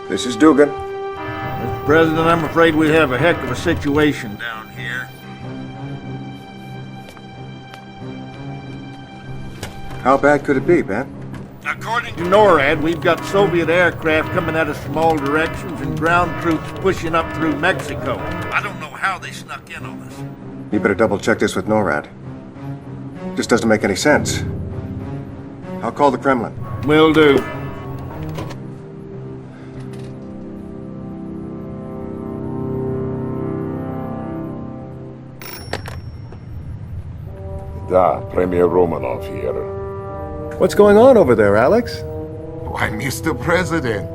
This is Dugan. Mr. President, I'm afraid we have a heck of a situation down here. How bad could it be, Ben? According to NORAD, we've got Soviet aircraft coming out of some all directions and ground troops pushing up through Mexico. I don't know how they snuck in on us. You better double check this with NORAD. This doesn't make any sense. I'll call the Kremlin. Will do. Da, Premier Romanov here. What's going on over there, Alex? Why, Mr. President,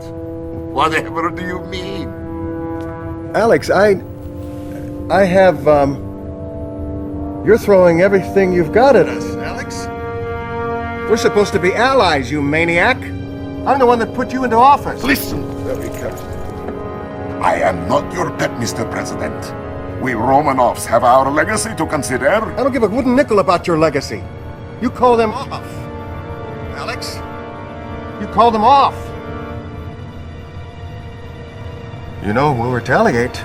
whatever do you mean? Alex, I have, You're throwing everything you've got at us, Alex. We're supposed to be allies, you maniac. I'm the one that put you into office. Listen very carefully. I am not your pet, Mr. President. We Romanovs have our legacy to consider. I don't give a wooden nickel about your legacy. You call them off. Alex, you call them off. You know, we'll retaliate.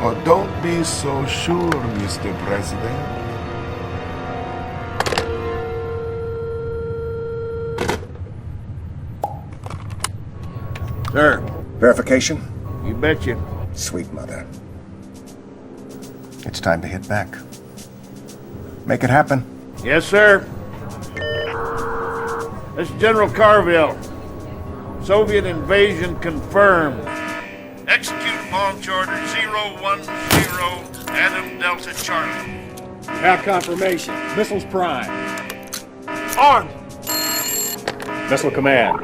Oh, don't be so sure, Mr. President. Sir, Verification? you betcha. Sweet mother. It's time to hit back. Make it happen. Yes, sir. This is General Carville. Soviet invasion confirmed. Execute launch order 010 Adam Delta Charlie. Have confirmation. Missiles prime. Armed! Missile command.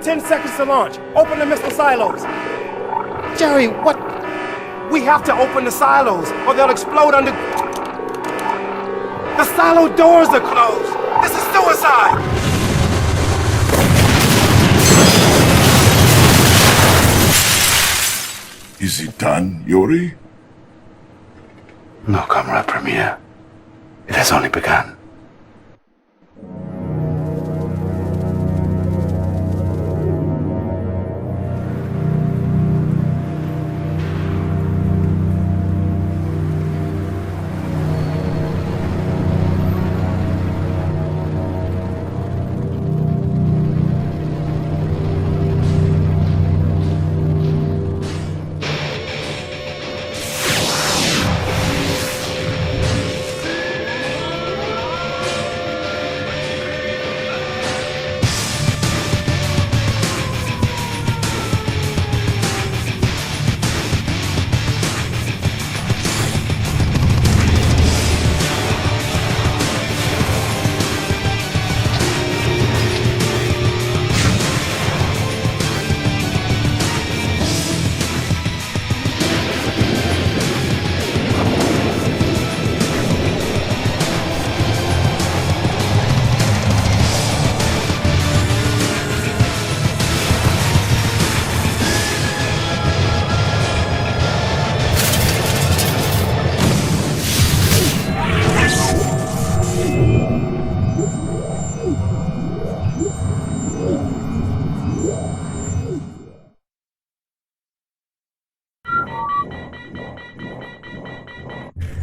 10 seconds to launch. Open the missile silos. Jerry, what? We have to open the silos or they'll explode under... The silo doors are closed. This is suicide. Is it done, Yuri? No, Comrade Premier. It has only begun.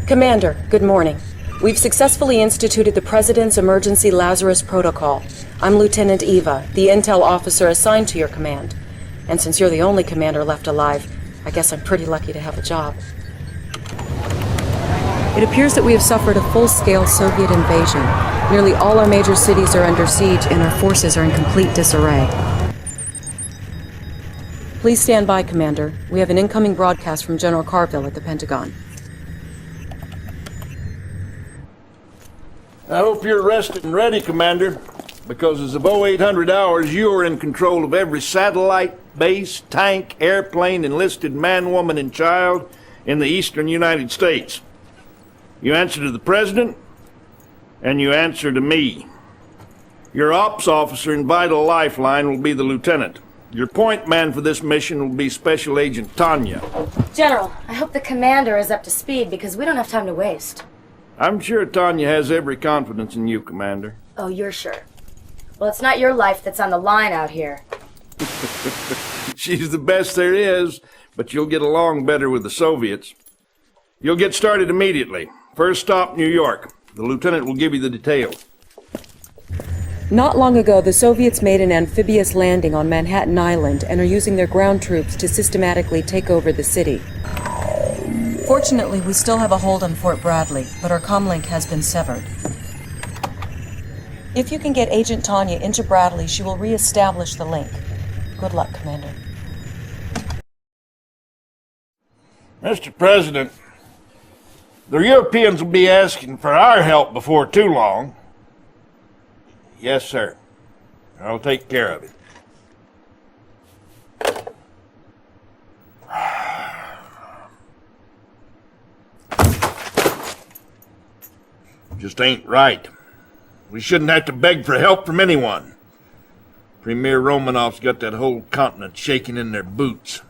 Commander, good morning. We've successfully instituted the President's Emergency Lazarus Protocol. I'm Lieutenant Eva, the intel officer assigned to your command. And since you're the only commander left alive, I guess I'm pretty lucky to have a job. It appears that we have suffered a full-scale Soviet invasion. Nearly all our major cities are under siege, and our forces are in complete disarray. Please stand by, Commander. We have an incoming broadcast from General Carville at the Pentagon. I hope you're rested and ready, Commander, because as of 0800 hours, you are in control of every satellite, base, tank, airplane, enlisted man, woman, and child in the eastern United States. You answer to the President, and you answer to me. Your ops officer and vital lifeline will be the Lieutenant. Your point man for this mission will be Special Agent Tanya. General, I hope the commander is up to speed because we don't have time to waste. I'm sure Tanya has every confidence in you, Commander. Oh, you're sure? Well, it's not your life that's on the line out here. She's the best there is, but you'll get along better with the Soviets. You'll get started immediately. First stop, New York. The lieutenant will give you the details. Not long ago, the Soviets made an amphibious landing on Manhattan Island and are using their ground troops to systematically take over the city. Fortunately, we still have a hold on Fort Bradley, but our comlink has been severed. If you can get Agent Tanya into Bradley, she will re-establish the link. Good luck, Commander. Mr. President, the Europeans will be asking for our help before too long. Yes, sir. I'll take care of it. Just ain't right. We shouldn't have to beg for help from anyone. Premier Romanov's got that whole continent shaking in their boots.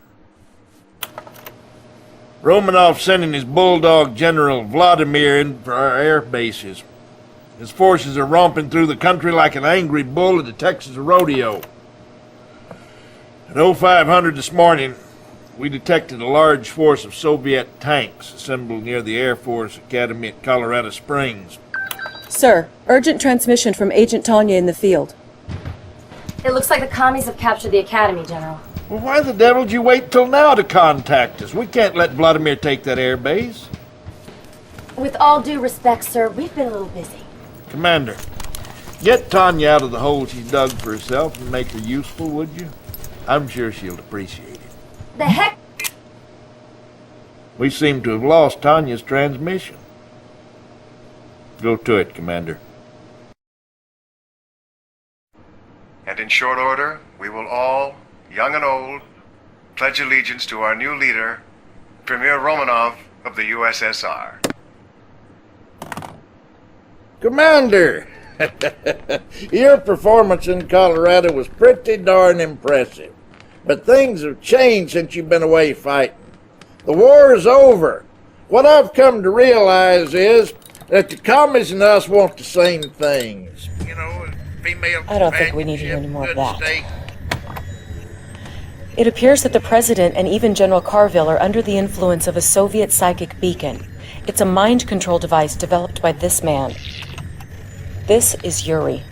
Romanov's sending his bulldog General Vladimir in for our air bases. His forces are romping through the country like an angry bull at the Texas rodeo. At 0500 this morning, we detected a large force of Soviet tanks assembled near the Air Force Academy at Colorado Springs. Sir, urgent transmission from Agent Tanya in the field. It looks like the commies have captured the academy, General. Well, why the devil did you wait till now to contact us? We can't let Vladimir take that air base. With all due respect, sir, we've been a little busy. Commander, get Tanya out of the hole she's dug for herself and make her useful, would you? I'm sure she'll appreciate it. The heck? We seem to have lost Tanya's transmission. Go to it, Commander. And in short order, we will all, young and old, pledge allegiance to our new leader, Premier Romanov of the USSR. Commander! Your performance in Colorado was pretty darn impressive. But things have changed since you've been away fighting. The war is over. What I've come to realize is that the commies and us want the same things. You know, female I don't think we need to hear any more of that. Steak. It appears that the President and even General Carville are under the influence of a Soviet psychic beacon. It's a mind control device developed by this man. This is Yuri.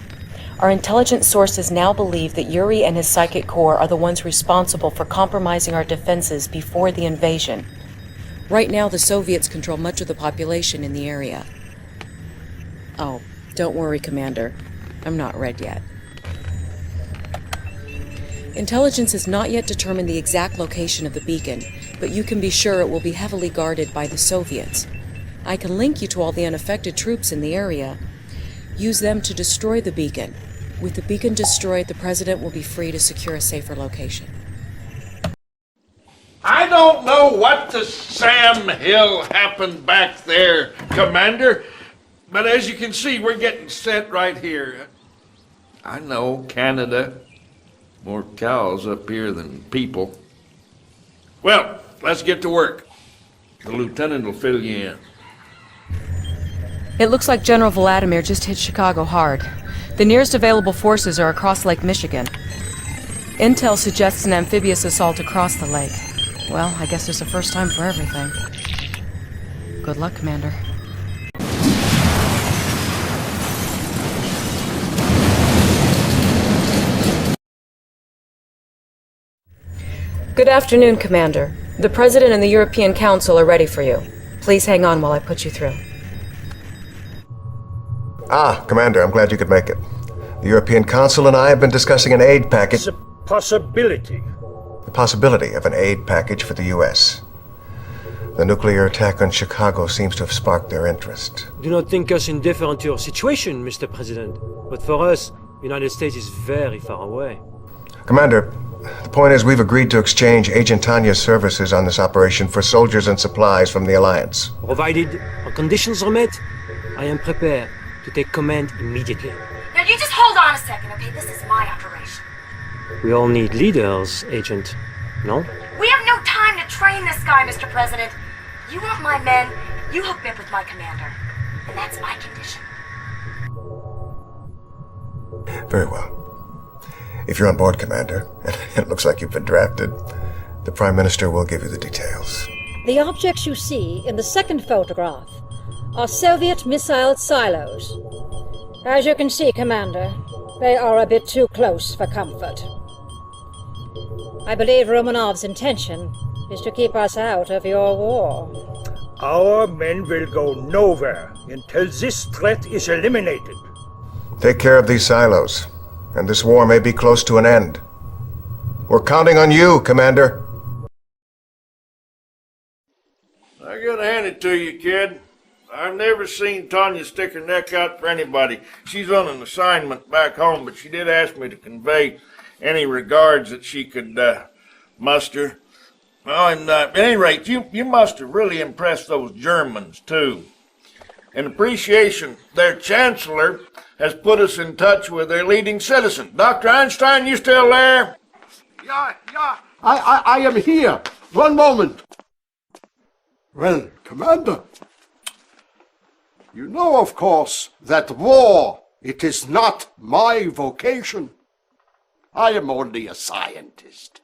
Our intelligence sources now believe that Yuri and his psychic corps are the ones responsible for compromising our defenses before the invasion. Right now, the Soviets control much of the population in the area. Oh, don't worry, Commander. I'm not red yet. Intelligence has not yet determined the exact location of the beacon, but you can be sure it will be heavily guarded by the Soviets. I can link you to all the unaffected troops in the area. Use them to destroy the beacon. With the beacon destroyed, the President will be free to secure a safer location. I don't know what to Sam Hill happened back there, Commander, but as you can see, we're getting set right here. I know, Canada. More cows up here than people. Well, let's get to work. The lieutenant will fill you in. It looks like General Vladimir just hit Chicago hard. The nearest available forces are across Lake Michigan. Intel suggests an amphibious assault across the lake. Well, I guess there's a first time for everything. Good luck, Commander. Good afternoon, Commander. The President and the European Council are ready for you. Please hang on while I put you through. Ah, Commander, I'm glad you could make it. The European Council and I have been discussing an aid package. It's a possibility. The possibility of an aid package for the U.S. The nuclear attack on Chicago seems to have sparked their interest. Do not think us indifferent to your situation, Mr. President. But for us, the United States is very far away. Commander, the point is we've agreed to exchange Agent Tanya's services on this operation for soldiers and supplies from the Alliance. Provided our conditions are met, I am prepared to take command immediately. Now you just hold on a second, okay? This is my operation. We all need leaders, Agent. No? We have no time to train this guy, Mr. President. You want my men, you hook me up with my commander. And that's my condition. Very well. If you're on board, Commander, and it looks like you've been drafted, the Prime Minister will give you the details. The objects you see in the second photograph are Soviet missile silos. As you can see, Commander, they are a bit too close for comfort. I believe Romanov's intention is to keep us out of your war. Our men will go nowhere until this threat is eliminated. Take care of these silos, and this war may be close to an end. We're counting on you, Commander. I gotta hand it to you, kid. I've never seen Tanya stick her neck out for anybody. She's on an assignment back home, but she did ask me to convey any regards that she could muster. Oh, and at any rate, you must have really impressed those Germans, too. In appreciation, their chancellor has put us in touch with their leading citizen. Dr. Einstein, you still there? Yeah, I am here. One moment. Well, Commander, you know, of course, that war, it is not my vocation. I am only a scientist.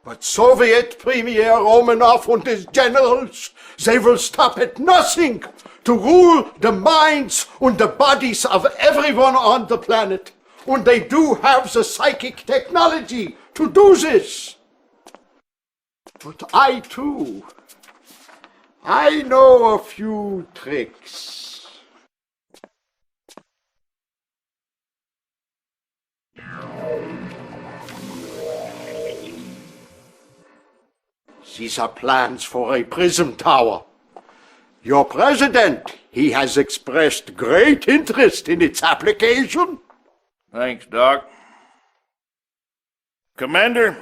But Soviet Premier Romanov and his generals, they will stop at nothing to rule the minds and the bodies of everyone on the planet. And they do have the psychic technology to do this. But I, too, I know a few tricks. These are plans for a prism tower. Your president, he has expressed great interest in its application. Thanks, Doc. Commander,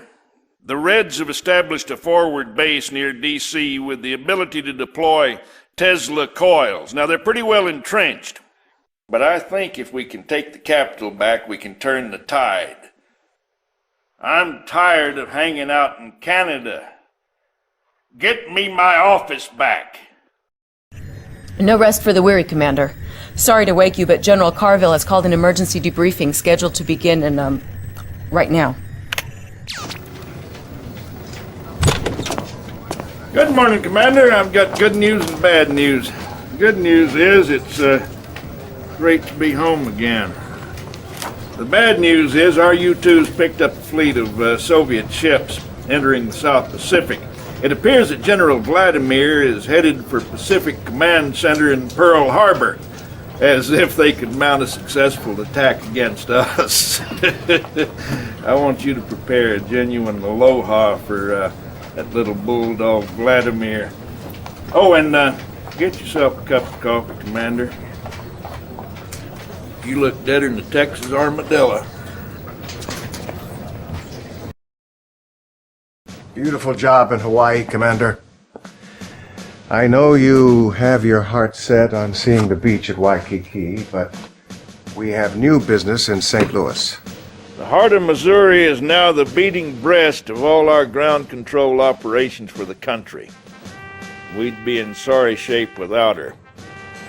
the Reds have established a forward base near D.C. with the ability to deploy Tesla coils. Now, they're pretty well entrenched, but I think if we can take the capital back, we can turn the tide. I'm tired of hanging out in Canada. Get me my office back. No rest for the weary, Commander. Sorry to wake you, but General Carville has called an emergency debriefing scheduled to begin in, right now. Good morning, Commander. I've got good news and bad news. Good news is it's great to be home again. The bad news is our U-2's picked up a fleet of Soviet ships entering the South Pacific. It appears that General Vladimir is headed for Pacific Command Center in Pearl Harbor, as if they could mount a successful attack against us. I want you to prepare a genuine aloha for that little bulldog Vladimir. Oh, and get yourself a cup of coffee, Commander. You look deader than the Texas armadillo. Beautiful job in Hawaii, Commander. I know you have your heart set on seeing the beach at Waikiki, but we have new business in St. Louis. The heart of Missouri is now the beating breast of all our ground control operations for the country. We'd be in sorry shape without her.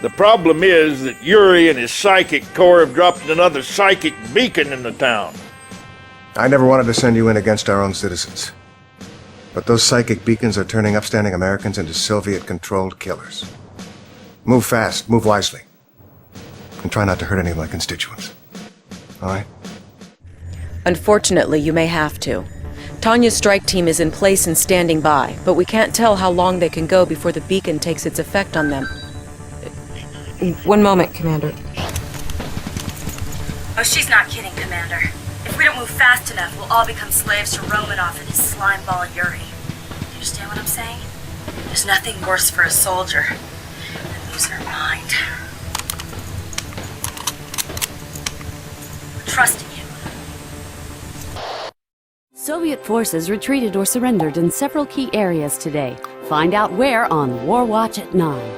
The problem is that Yuri and his psychic corps have dropped another psychic beacon in the town. I never wanted to send you in against our own citizens. But those psychic beacons are turning upstanding Americans into Soviet-controlled killers. Move fast, move wisely, and try not to hurt any of my constituents. All right? Unfortunately, you may have to. Tanya's strike team is in place and standing by, but we can't tell how long they can go before the beacon takes its effect on them. One moment, Commander. Oh, she's not kidding, Commander. If we don't move fast enough, we'll all become slaves to Romanov and his slimeball Yuri. Do you understand what I'm saying? There's nothing worse for a soldier than losing her mind. We're trusting you. Soviet forces retreated or surrendered in several key areas today. Find out where on War Watch at 9.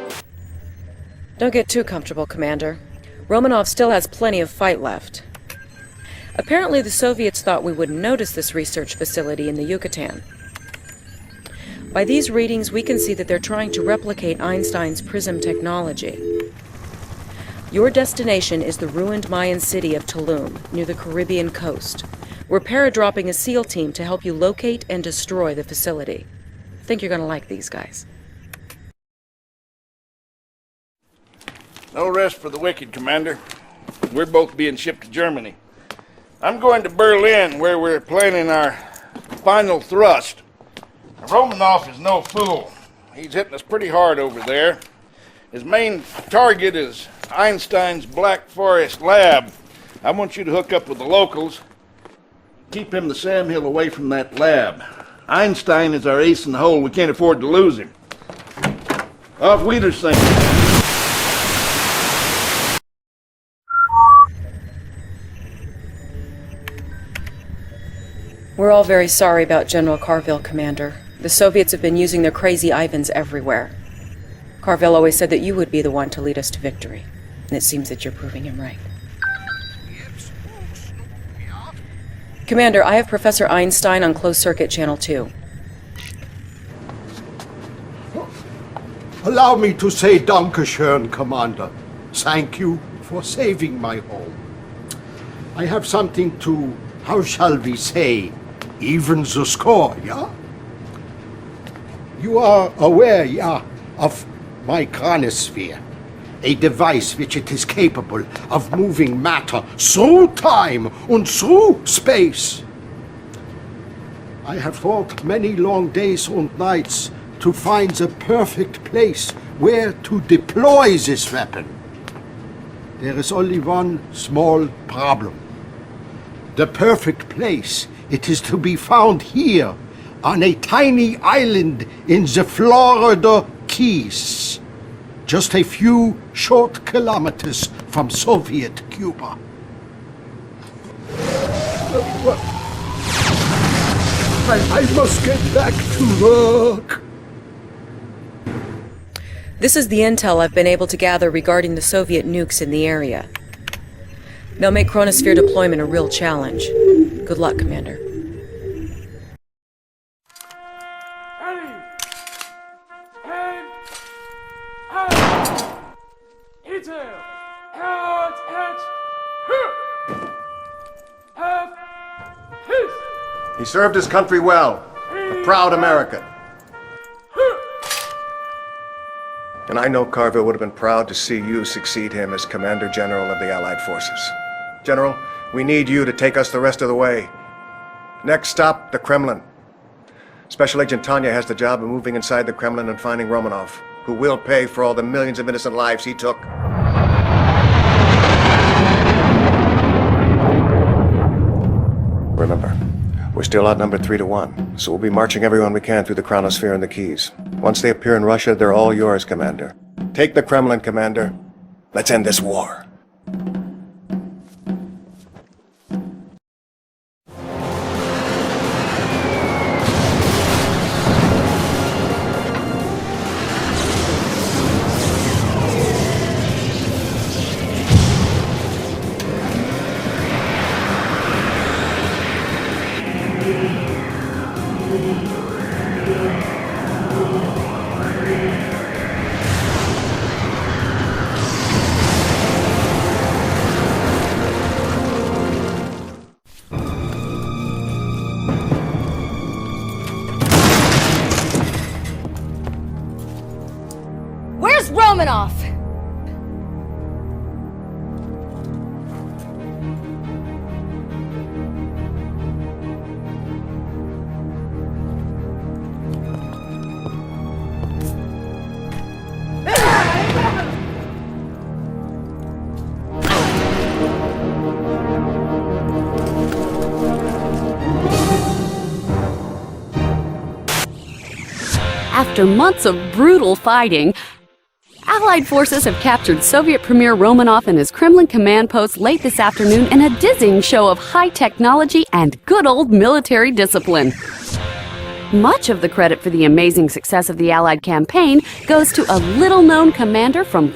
Don't get too comfortable, Commander. Romanov still has plenty of fight left. Apparently, the Soviets thought we wouldn't notice this research facility in the Yucatan. By these readings, we can see that they're trying to replicate Einstein's prism technology. Your destination is the ruined Mayan city of Tulum, near the Caribbean coast. We're paradropping a SEAL team to help you locate and destroy the facility. I think you're gonna like these guys. No rest for the wicked, Commander. We're both being shipped to Germany. I'm going to Berlin, where we're planning our final thrust. Romanov is no fool. He's hitting us pretty hard over there. His main target is Einstein's Black Forest lab. I want you to hook up with the locals. Keep him the Sam Hill away from that lab. Einstein is our ace in the hole. We can't afford to lose him. Auf Wiedersehen. We're all very sorry about General Carville, Commander. The Soviets have been using their crazy Ivans everywhere. Carville always said that you would be the one to lead us to victory, and it seems that you're proving him right. Commander, I have Professor Einstein on closed circuit channel 2. Allow me to say Dankeschön, Commander. Thank you for saving my home. I have something to, how shall we say, even the score, yeah? You are aware, yeah, of my chronosphere, a device which it is capable of moving matter through time and through space. I have fought many long days and nights to find the perfect place where to deploy this weapon. There is only one small problem. The perfect place, it is to be found here, on a tiny island in the Florida Keys, just a few short kilometers from Soviet Cuba. I must get back to work. This is the intel I've been able to gather regarding the Soviet nukes in the area. They'll make chronosphere deployment a real challenge. Good luck, Commander. He served his country well, a proud American. And I know Carville would have been proud to see you succeed him as Commander General of the Allied Forces. General, we need you to take us the rest of the way. Next stop, the Kremlin. Special Agent Tanya has the job of moving inside the Kremlin and finding Romanov, who will pay for all the millions of innocent lives he took. Remember, we're still outnumbered 3-1, so we'll be marching everyone we can through the chronosphere and the Keys. Once they appear in Russia, they're all yours, Commander. Take the Kremlin, Commander. Let's end this war. Where's Romanov? After months of brutal fighting, Allied forces have captured Soviet Premier Romanov and his Kremlin command post late this afternoon in a dizzying show of high technology and good old military discipline. Much of the credit for the amazing success of the Allied campaign goes to a little-known commander from...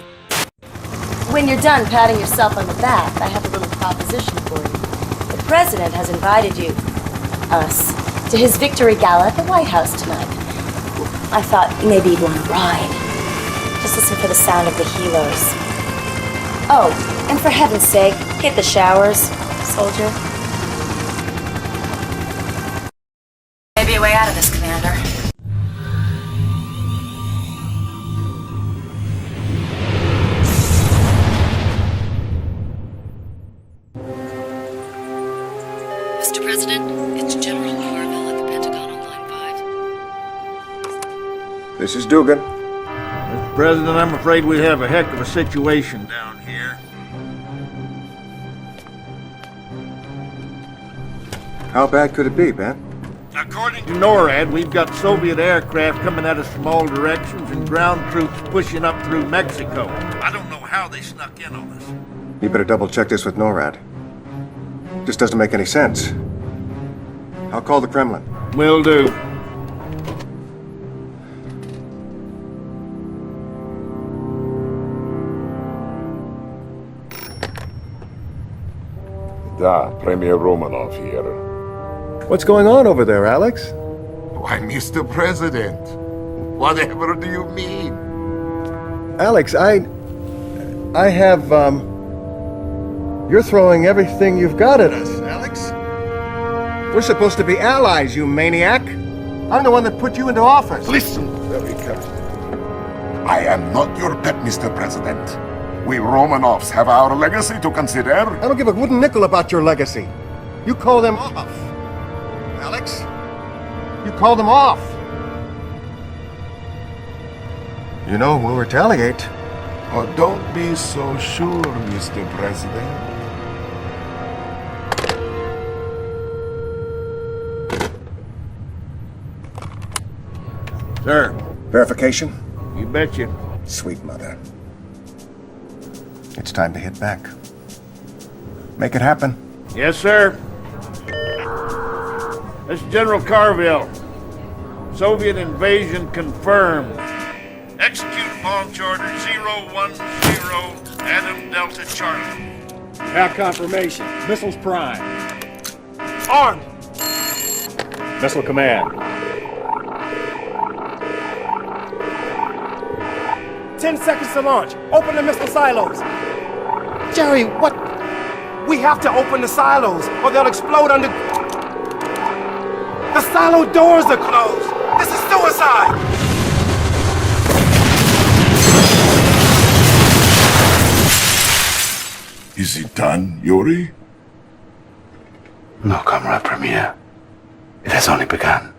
When you're done patting yourself on the back, I have a little proposition for you. The President has invited you, us, to his victory gala at the White House tonight. I thought maybe you'd want to ride. Just listen for the sound of the helos. Oh, and for heaven's sake, hit the showers, soldier. Maybe a way out of this, Commander. Mr. President, it's General Carville at the Pentagon on line 5. This is Dugan. Mr. President, I'm afraid we have a heck of a situation down here. How bad could it be, Ben? According to NORAD, we've got Soviet aircraft coming at us from all directions and ground troops pushing up through Mexico. I don't know how they snuck in on us. You better double check this with NORAD. This doesn't make any sense. I'll call the Kremlin. Will do. Da, Premier Romanov here. What's going on over there, Alex? Why, Mr. President, whatever do you mean? Alex, I have, you're throwing everything you've got at us, Alex. We're supposed to be allies, you maniac. I'm the one that put you into office. Listen very carefully. I am not your pet, Mr. President. We Romanovs have our legacy to consider. I don't give a wooden nickel about your legacy. You call them off. Alex, you call them off. You know, we'll retaliate. Oh, don't be so sure, Mr. President. Sir. Verification? You betcha. Sweet mother. It's time to hit back. Make it happen. Yes, sir. This is General Carville. Soviet invasion confirmed. Execute launch order 010 Adam Delta Charlie. Have confirmation. Missiles prime. Armed! Missile command. 10 seconds to launch. Open the missile silos. Jerry, what? We have to open the silos, or they'll explode under... The silo doors are closed. This is suicide. Is it done, Yuri? No, Comrade Premier. It has only begun.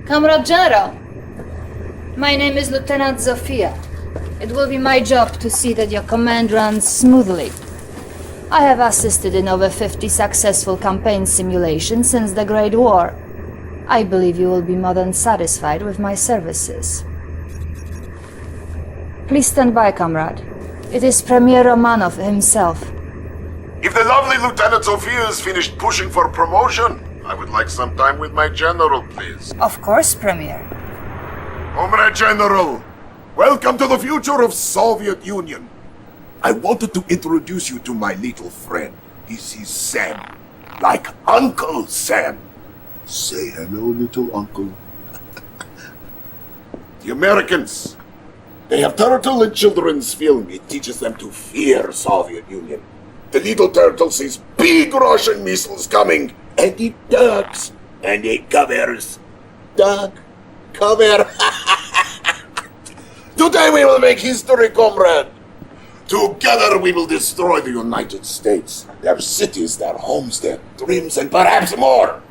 Comrade General, my name is Lieutenant Zofia. It will be my job to see that your command runs smoothly. I have assisted in over 50 successful campaign simulations since the Great War. I believe you will be more than satisfied with my services. Please stand by, comrade. It is Premier Romanov himself. If the lovely Lieutenant Sophia is finished pushing for promotion, I would like some time with my general, please. Of course, Premier. Comrade General, welcome to the future of Soviet Union. I wanted to introduce you to my little friend. This is Sam, like Uncle Sam. Say hello, little uncle. The Americans, they have turtle in children's film. It teaches them to fear Soviet Union. The little turtle sees big Russian missiles coming, and it ducks, and it covers. Duck, cover. Today we will make history, comrade. Together we will destroy the United States, their cities, their homes, their dreams, and perhaps more.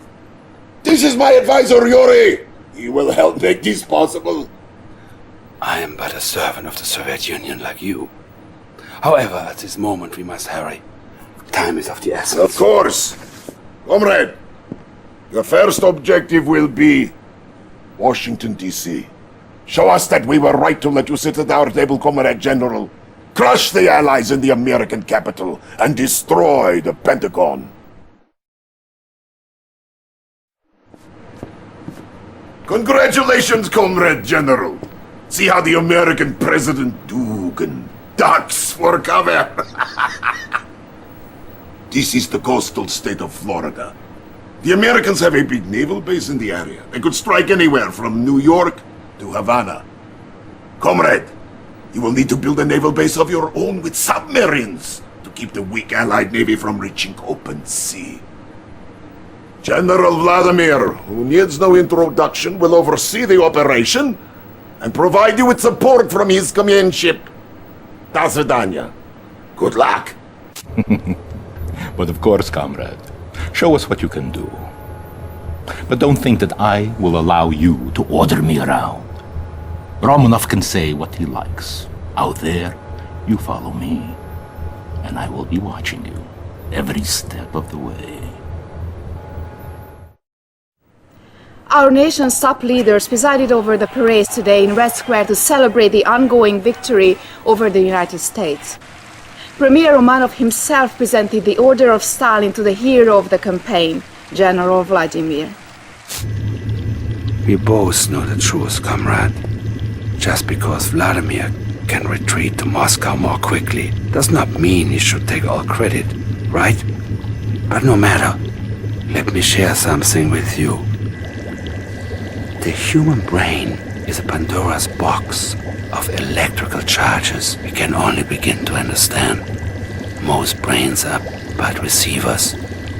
This is my advisor, Yuri. He will help make this possible. I am but a servant of the Soviet Union like you. However, at this moment we must hurry. Time is of the essence. Of course. Comrade, your first objective will be Washington, D.C. Show us that we were right to let you sit at our table, Comrade General. Crush the Allies in the American capital and destroy the Pentagon. Congratulations, Comrade General. See how the American President Dugan ducks for cover. This is the coastal state of Florida. The Americans have a big naval base in the area. They could strike anywhere from New York to Havana. Comrade, you will need to build a naval base of your own with submarines to keep the weak Allied Navy from reaching open sea. General Vladimir, who needs no introduction, will oversee the operation and provide you with support from his command ship. До свидания. Good luck. But of course, comrade, show us what you can do. But don't think that I will allow you to order me around. Romanov can say what he likes. Out there, you follow me, and I will be watching you every step of the way. Our nation's top leaders presided over the parades today in Red Square to celebrate the ongoing victory over the United States. Premier Romanov himself presented the Order of Stalin to the hero of the campaign, General Vladimir. We both know the truth, comrade. Just because Vladimir can retreat to Moscow more quickly does not mean he should take all credit, right? But no matter, let me share something with you. The human brain is a Pandora's box of electrical charges we can only begin to understand. Most brains are but receivers.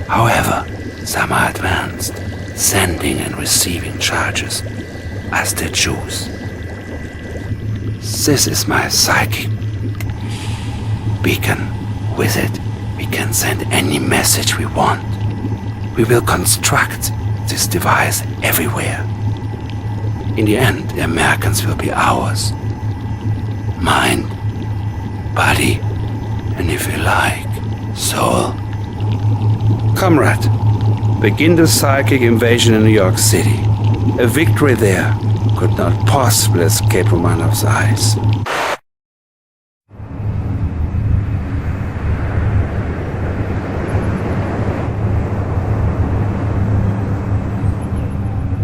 However, some are advanced, sending and receiving charges as they choose. This is my psychic beacon. With it, we can send any message we want. We will construct this device everywhere. In the end, the Americans will be ours. Mind, body, and if you like, soul. Comrade, begin the psychic invasion in New York City. A victory there could not possibly escape Romanov's eyes.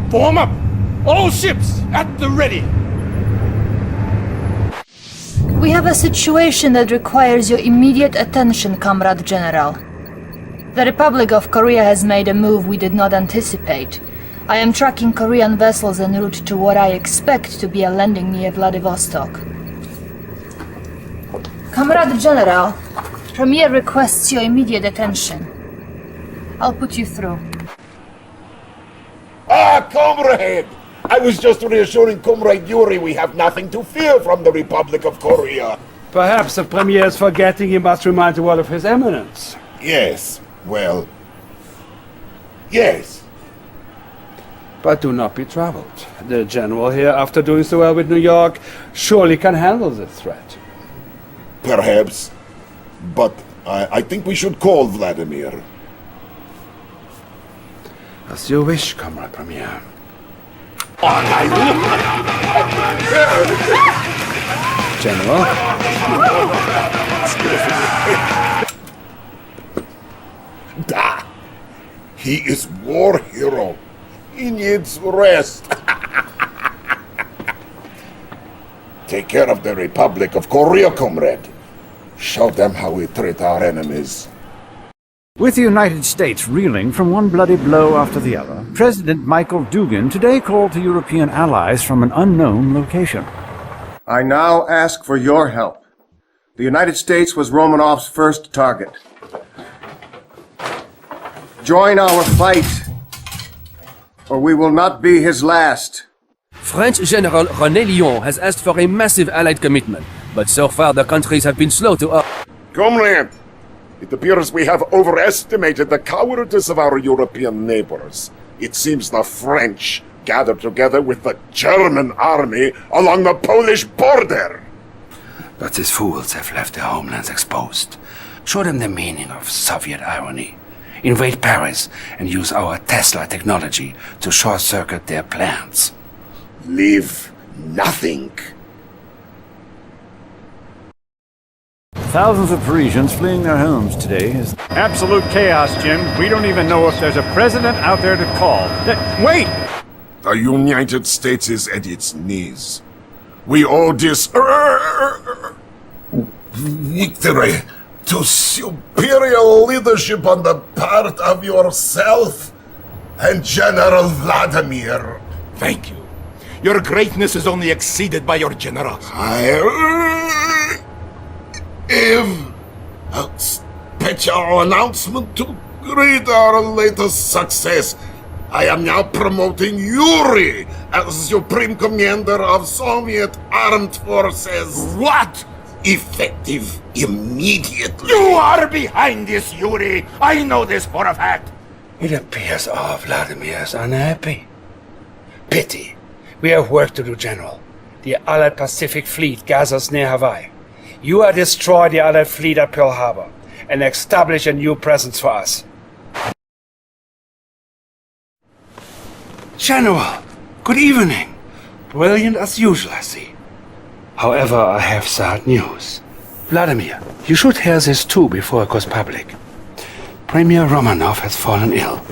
Form up! All ships at the ready! We have a situation that requires your immediate attention, Comrade General. The Republic of Korea has made a move we did not anticipate. I am tracking Korean vessels en route to what I expect to be a landing near Vladivostok. Comrade General, Premier requests your immediate attention. I'll put you through. Ah, comrade! I was just reassuring Comrade Yuri we have nothing to fear from the Republic of Korea. Perhaps the Premier is forgetting he must remind the world of His Eminence. Yes, well... yes. But do not be troubled. The General here, after doing so well with New York, surely can handle the threat. Perhaps. But I think we should call Vladimir. As you wish, Comrade Premier. General? Da! He is war hero. He needs rest. Take care of the Republic of Korea, comrade. Show them how we treat our enemies. With the United States reeling from one bloody blow after the other, President Michael Dugin today called to European allies from an unknown location. I now ask for your help. The United States was Romanov's first target. Join our fight, or we will not be his last. French General René Lyon has asked for a massive Allied commitment, but so far the countries have been slow to Comrade, it appears we have overestimated the cowardice of our European neighbors. It seems the French gathered together with the German army along the Polish border. But these fools have left their homelands exposed. Show them the meaning of Soviet irony. Invade Paris and use our Tesla technology to short-circuit their plans. Leave nothing. Thousands of Parisians fleeing their homes today as Absolute chaos, Jim. We don't even know if there's a president out there to call. Wait! The United States is at its knees. We owe this victory to superior leadership on the part of yourself and General Vladimir. Thank you. Your greatness is only exceeded by your generals. I have a special announcement to greet our latest success. I am now promoting Yuri as Supreme Commander of Soviet Armed Forces. What? Effective immediately. You are behind this, Yuri. I know this for a fact. It appears our Vladimir is unhappy. Pity. We have work to do, General. The Allied Pacific Fleet gathers near Hawaii. You are destroy the Allied fleet at Pearl Harbor and establish a new presence for us. General, good evening. Brilliant as usual, I see. However, I have sad news. Vladimir, you should hear this too before it goes public. Premier Romanov has fallen ill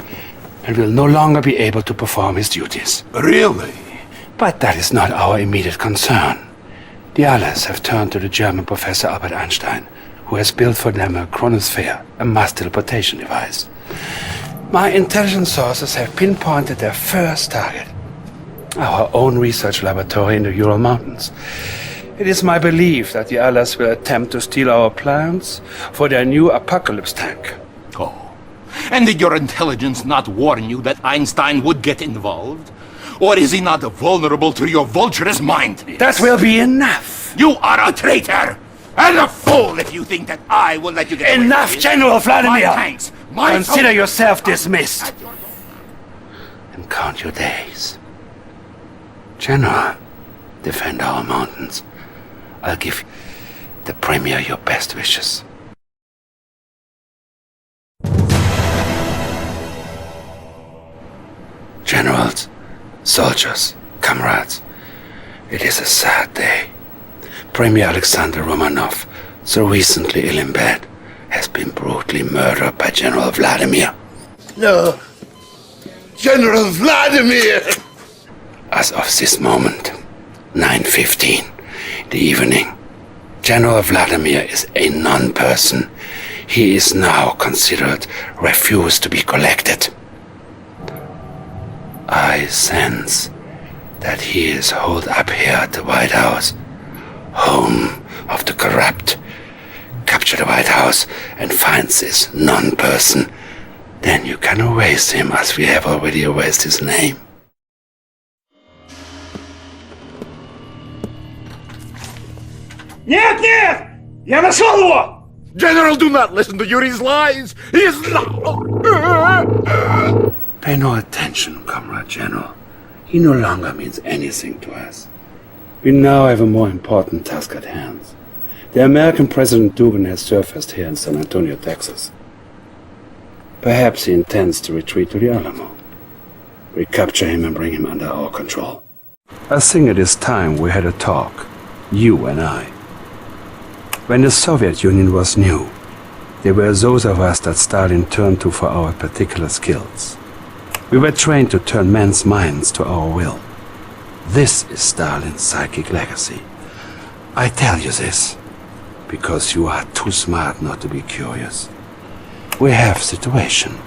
and will no longer be able to perform his duties. Really? But that is not our immediate concern. The Allies have turned to the German Professor Albert Einstein, who has built for them a chronosphere, a mass teleportation device. My intelligence sources have pinpointed their first target. Our own research laboratory in the Ural Mountains. It is my belief that the Allies will attempt to steal our plans for their new Apocalypse tank. Oh. And did your intelligence not warn you that Einstein would get involved? Or is he not vulnerable to your vulturous mind? That will be enough! You are a traitor! And a fool if you think that I will let you get away Enough, with it. General Vladimir! My tanks! My Consider yourself dismissed. And count your days. General, defend our mountains. I'll give the Premier your best wishes. Generals, soldiers, comrades, it is a sad day. Premier Alexander Romanov, so recently ill in bed, has been brutally murdered by General Vladimir. No. General Vladimir! As of this moment, 9:15 in the evening, General Vladimir is a non-person. He is now considered refused to be collected. I sense that he is holed up here at the White House, home of the corrupt. Capture the White House and find this non-person. Then you can erase him as we have already erased his name. Нет, нет! Я нашел его! General, do not listen to Yuri's lies! He is not... Pay no attention, Comrade General. He no longer means anything to us. We now have a more important task at hand. The American President Dugin has surfaced here in San Antonio, Texas. Perhaps he intends to retreat to the Alamo. We capture him and bring him under our control. I think it is time we had a talk, you and I. When the Soviet Union was new, there were those of us that Stalin turned to for our particular skills. We were trained to turn men's minds to our will. This is Stalin's psychic legacy. I tell you this because you are too smart not to be curious. We have situation.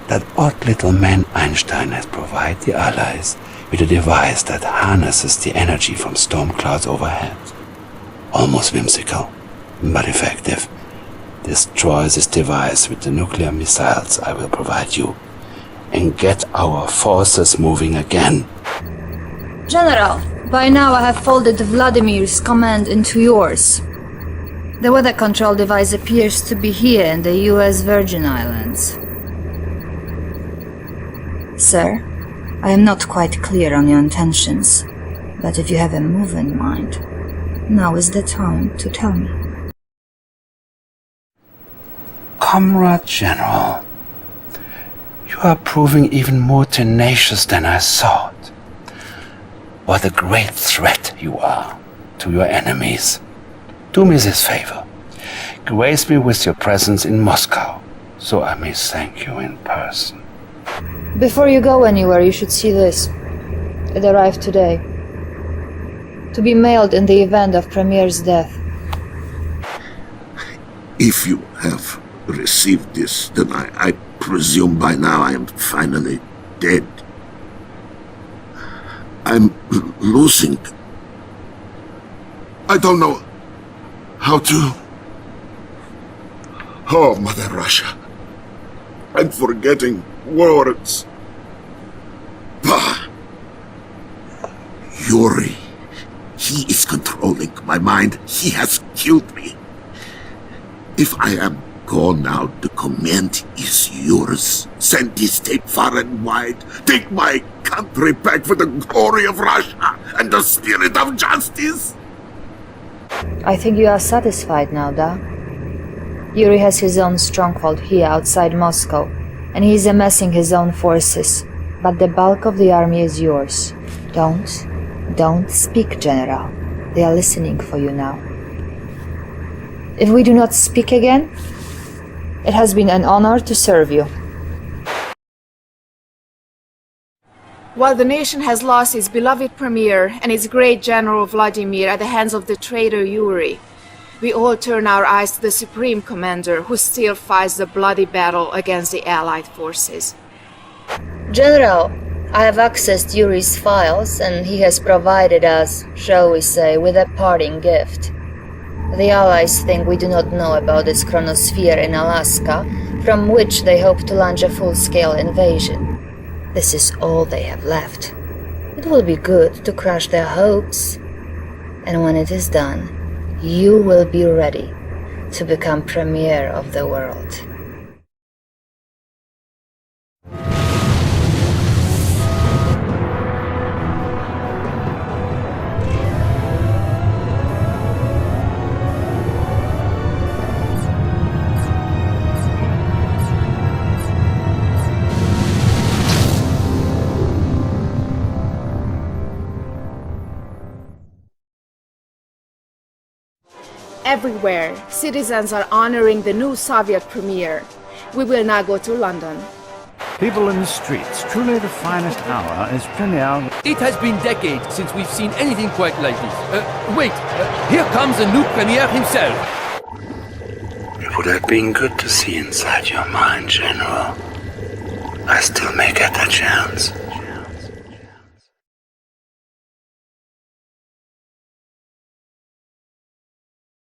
That odd little man Einstein has provided the Allies with a device that harnesses the energy from storm clouds overhead. Almost whimsical, but effective. Destroy this device with the nuclear missiles I will provide you, and get our forces moving again. General, by now I have folded Vladimir's command into yours. The weather control device appears to be here in the US Virgin Islands. Sir, I am not quite clear on your intentions, but if you have a move in mind, now is the time to tell me. Comrade General, you are proving even more tenacious than I thought. What a great threat you are to your enemies. Do me this favor. Grace me with your presence in Moscow, so I may thank you in person. Before you go anywhere, you should see this. It arrived today. To be mailed in the event of Premier's death. If you have received this, then I presume by now I am finally dead. I'm losing. I don't know how to... Oh, Mother Russia. I'm forgetting words. Bah! Yuri. He is controlling my mind. He has killed me. If I am gone now, the command is yours. Send this tape far and wide. Take my country back for the glory of Russia and the spirit of justice. I think you are satisfied now, da? Yuri has his own stronghold here outside Moscow, and he is amassing his own forces. But the bulk of the army is yours. Don't speak, General. They are listening for you now. If we do not speak again, it has been an honor to serve you. While the nation has lost its beloved Premier and its great General Vladimir at the hands of the traitor Yuri, we all turn our eyes to the Supreme Commander who still fights the bloody battle against the Allied forces. General, I have accessed Yuri's files, and he has provided us, shall we say, with a parting gift. The Allies think we do not know about this chronosphere in Alaska, from which they hope to launch a full-scale invasion. This is all they have left. It will be good to crush their hopes. And when it is done, you will be ready to become Premier of the world. Everywhere, citizens are honoring the new Soviet premier. We will now go to London. People in the streets, truly the finest hour is Premier. It has been decades since we've seen anything quite like this. Wait, here comes the new Premier himself. It would have been good to see inside your mind, General. I still may get a chance.